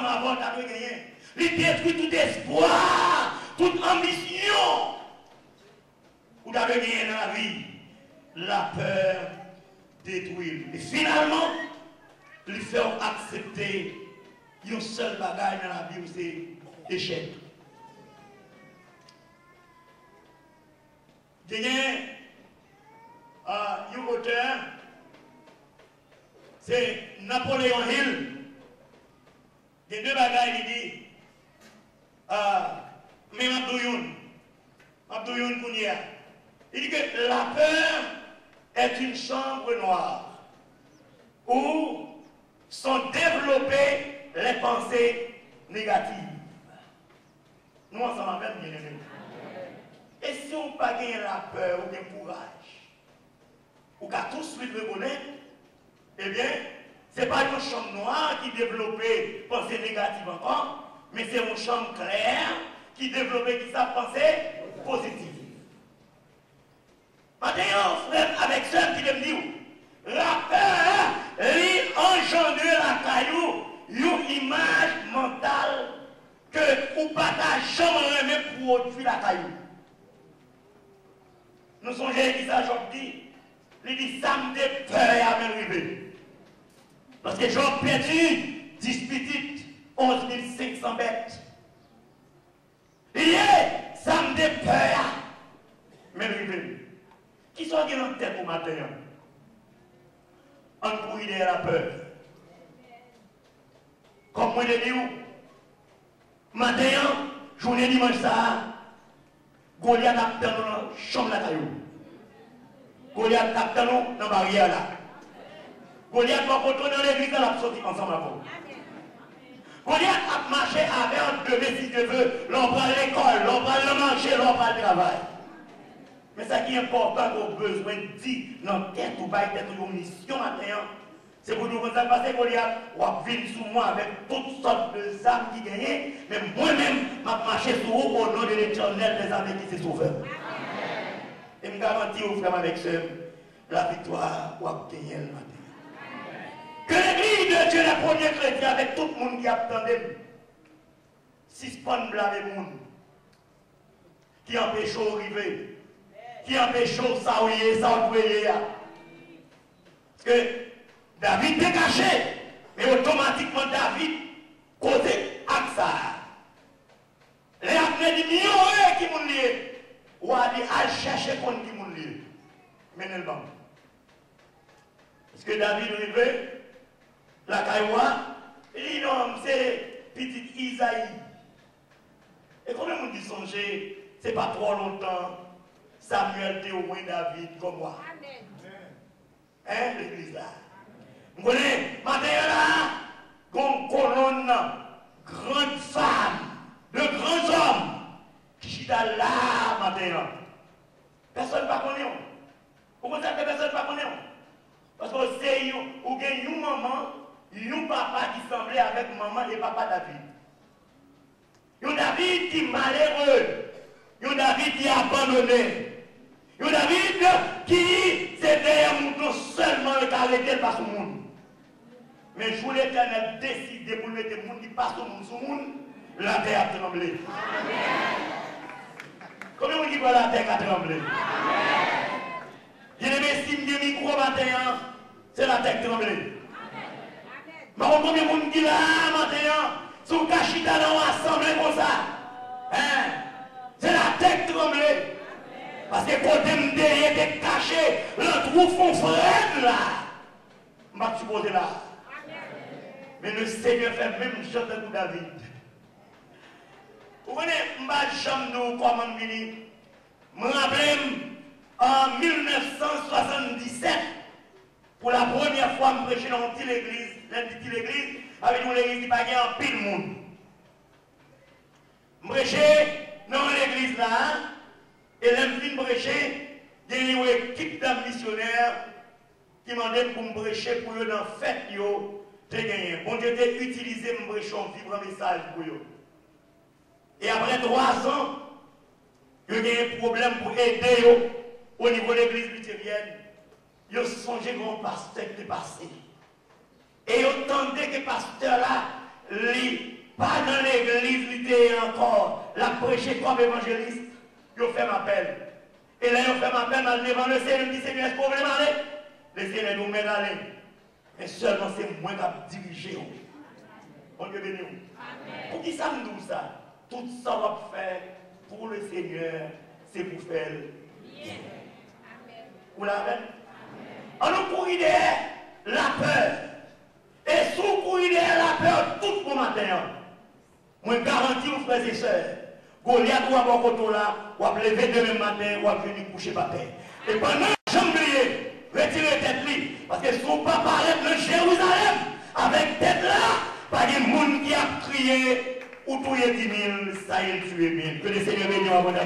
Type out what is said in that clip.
avant, tu as gagné. Il détruit tout espoir, toute ambition. Vous avez gagné dans la vie. La peur détruit. Et finalement, il fait accepter une seule bagaille dans la vie, c'est échec. Il y a un auteur, c'est Napoléon Hill. Il y a deux bagailles, il dit, mais Abdouyoun Kounia, il dit que la peur est une chambre noire où sont développées les pensées négatives. Nous, ensemble, même bien aimés. Et si on n'a pas gagné la peur ou le courage, ou qu'à tout de suite reconnaître, eh bien, ce n'est pas une chambre noire qui développait pensée négative encore, mais c'est une chambre claire qui développait qui sa pensée positive. Maintenant, frère, avec ceux qui me disent, la peur, lui engendre la caillou, une image mentale que ou pas jamais remet pour produire la caillou. Nous sommes qui ça, Job dit, il dit, ça me fait peur à m'arriver. Parce que Job perdu 10 petites, 11 500 bêtes. Il est, ça me fait peur à m'arriver. Qui sont qui dans la tête au matin? On pourrit derrière la peur. Comme moi je dis, matin, journée dimanche ça, Goliath a dans la chambre la caillou. Goliath a dans la barrière là. Goliath va retourner dans l'église, là, la sortir ensemble avec vous. Goliath a marché avec un bébé si Dieu veut, l'on prend l'école, l'on prend le marché, l'on prend le travail. Mais ce qui est important qu'on a besoin de dire dans la tête ou pas tête ou une mission maintenant, c'est pour nous faire passer Goliath, ou à venir sous moi avec toutes sortes de âmes qui gagnent, mais moi-même, je marche sur vous au nom de l'Éternel des armées qui s'est sauvé. Et je garantis aux frères avec ceux, la victoire ou à gagner le matin. Que l'église de Dieu, les premiers chrétiens, avec tout le monde qui attendait, suspend blâmer le monde, qui empêche d'arriver, qui empêche de s'aouiller, s'aouiller. Parce que David est caché, mais automatiquement David côté avec ça. Les apnées dit mieux qui m'ont lié, ou a dit à chercher contre qui m'ont lié. Mais non, parce que David est arrivé, la Kaïwa, il dit non, c'est petit Isaïe. Et quand on dit songer, c'est pas trop longtemps, Samuel était au moins David comme moi. Hein, l'église là. Vous connaissez, matin là, une colonne, grande femme, de grands hommes, qui sont là matin. Personne ne va connaître. Pourquoi ça que personne ne va connaître? Parce que c'est ou bien une maman, un papa qui semblait avec maman et papa David. Un David qui est malheureux. Un David qui est abandonné. Un David qui c'était un mouton seulement le caractère de son monde. Mais je voulais l'Éternel décider pour mettre le monde qui passe au monde sur le monde, la terre a tremblé. Combien de gens qui voient la terre a tremblé? Il est si bien micro matin, c'est la terre qui tremble. Mais combien de gens qui là matin, sont cachés dans l'assemblée comme ça? Hein? C'est la terre qui tremble. Parce que quand on derrière est caché, le trou font frère là. Je vais supposer là. Mais le Seigneur fait même chose pour David. Vous connaissez, je ne sais pas comment je me rappelle en 1977, pour la première fois, je prêchais dans une petite église, avec une église qui n'avait pas en pile monde. Je prêchais dans l'église là, et là, je prêcher, il y a une équipe de missionnaires qui m'ont demandé pour me prêcher pour eux dans la fête. Bon Dieu t'a utilisé mon prêcher un vibrant message pour eux. Et après 3 ans, il y a eu un problème pour aider eux au niveau de l'église luthérienne. Ils ont songé que pasteur qui est passé. Et ils entendaient que le pasteur là, lui, pas dans l'église, il était encore, la prêcher comme évangéliste, il fait m'appel. Et là, il fait m'appel, mal devant le Seigneur, il dit Seigneur, est-ce que vous voulez m'aller? Le Seigneur nous met d'aller. Mais seulement c'est moi qui dirige. On Dieu béni. Pour qui ça me dit ça? Tout ça va faire pour le Seigneur, c'est pour faire bien. Vous l'avez? On nous courir derrière la peur. Et sous courir derrière la peur, tout le matin. Moi, garantis aux frères et sœurs, Goliath ou à mon côté là, ou à lever demain matin, ou à venir coucher par terre. Et pendant janvier, retirez tête là, parce que si on ne pas parler de Jérusalem, avec tête là, pas de monde qui a crié, ou tué 10 000, ça y est, tué 1000. Que le Seigneur bénisse à votre